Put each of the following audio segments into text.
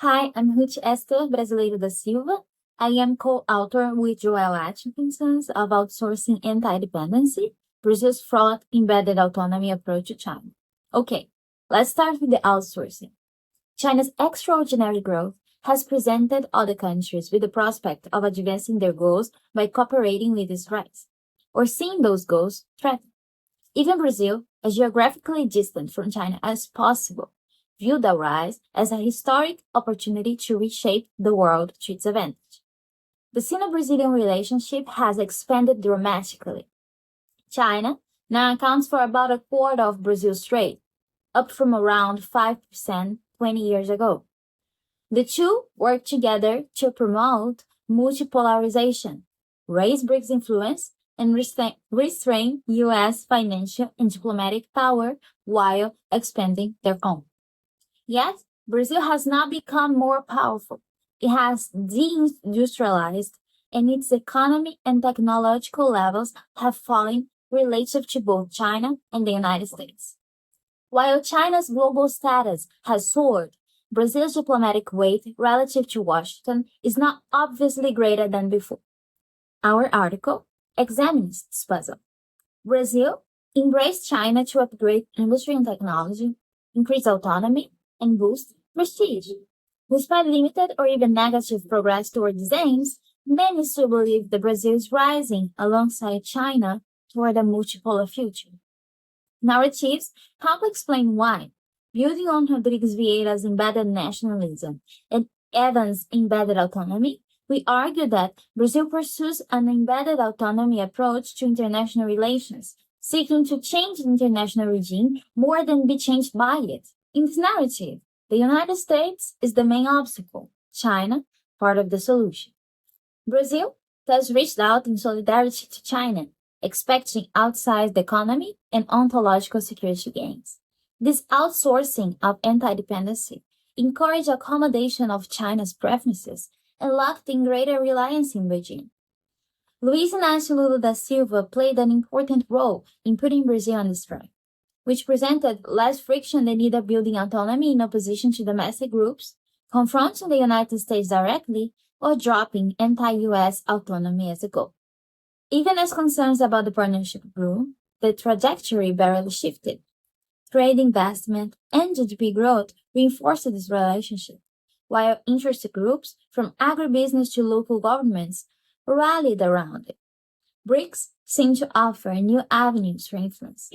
Hi, I'm Ester, Brasileiro da Silva. I am co-author with Joel Atkinson of Outsourcing Anti-Dependency, Brazil's fraught embedded autonomy approach to China. Okay, let's start with the outsourcing. China's extraordinary growth has presented other countries with the prospect of advancing their goals by cooperating with its rise, or seeing those goals threatened. Even Brazil, as geographically distant from China as possible, viewed the rise as a historic opportunity to reshape the world to its advantage. The Sino-Brazilian relationship has expanded dramatically. China now accounts for about a quarter of Brazil's trade, up from around 5% 20 years ago. The two work together to promote multipolarization, raise BRICS influence, and restrain U.S. financial and diplomatic power while expanding their own. Yet, Brazil has not become more powerful. It has deindustrialized, and its economy and technological levels have fallen relative to both China and the United States. While China's global status has soared, Brazil's diplomatic weight relative to Washington is not obviously greater than before. Our article examines this puzzle. Brazil embraced China to upgrade industry and technology, increase autonomy, and boost prestige. Despite limited or even negative progress toward these aims, many still believe that Brazil is rising alongside China toward a multipolar future. Narratives help explain why. Building on Rodrigues Vieira's embedded nationalism and Evans' embedded autonomy, we argue that Brazil pursues an embedded autonomy approach to international relations, seeking to change the international regime more than be changed by it. In this narrative, the United States is the main obstacle, China, part of the solution. Brazil thus reached out in solidarity to China, expecting outsized economy and ontological security gains. This outsourcing of anti-dependency encouraged accommodation of China's preferences and locked in greater reliance in Beijing. Luiz Inácio Lula da Silva played an important role in putting Brazil on this track, which presented less friction than either building autonomy in opposition to domestic groups, confronting the United States directly, or dropping anti-U.S. autonomy as a goal. Even as concerns about the partnership grew, the trajectory barely shifted. Trade investment and GDP growth reinforced this relationship, while interested groups from agribusiness to local governments rallied around it. BRICS seemed to offer new avenues for influence.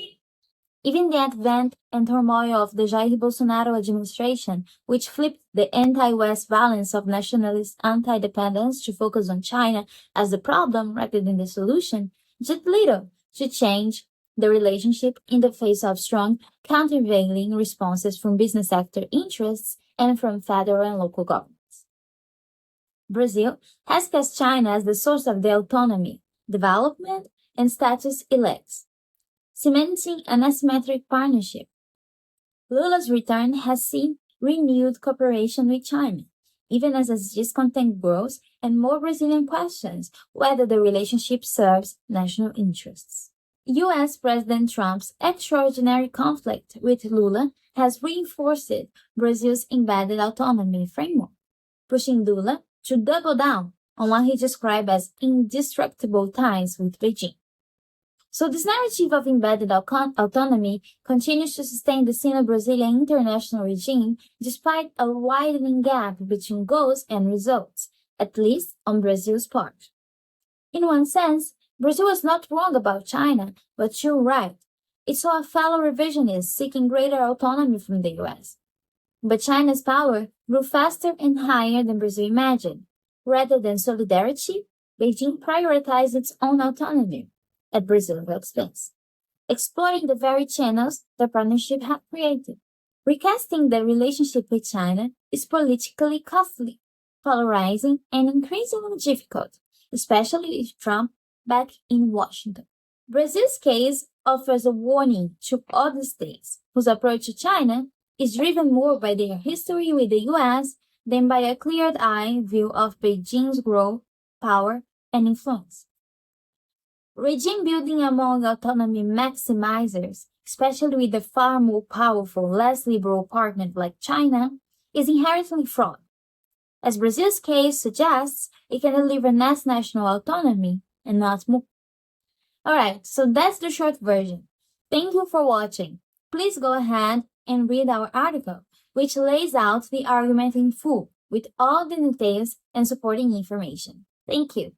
Even the advent and turmoil of the Jair Bolsonaro administration, which flipped the anti-West balance of nationalist anti-dependence to focus on China as the problem rather than the solution, did little to change the relationship in the face of strong countervailing responses from business sector interests and from federal and local governments. Brazil has cast China as the source of the autonomy, development, and status it lacks, cementing an asymmetric partnership. Lula's return has seen renewed cooperation with China, even as its discontent grows and more Brazilian questions whether the relationship serves national interests. U.S. President Trump's extraordinary conflict with Lula has reinforced Brazil's embedded autonomy framework, pushing Lula to double down on what he described as indestructible ties with Beijing. So this narrative of embedded autonomy continues to sustain the Sino-Brazilian international regime despite a widening gap between goals and results, at least on Brazil's part. In one sense, Brazil was not wrong about China, but too right. It saw a fellow revisionist seeking greater autonomy from the U.S. But China's power grew faster and higher than Brazil imagined. Rather than solidarity, Beijing prioritized its own autonomy at Brazil's expense, exploiting the very channels the partnership had created. Recasting the relationship with China is politically costly, polarizing, and increasingly difficult, especially with Trump back in Washington. Brazil's case offers a warning to other states whose approach to China is driven more by their history with the U.S. than by a cleared-eye view of Beijing's growth, power, and influence. Regime building among autonomy maximizers, especially with a far more powerful, less liberal partner like China, is inherently fraught, As Brazil's case suggests, it can deliver national autonomy and not more. Alright, so that's the short version. Thank you for watching. Please go ahead and read our article, which lays out the argument in full with all the details and supporting information. Thank you.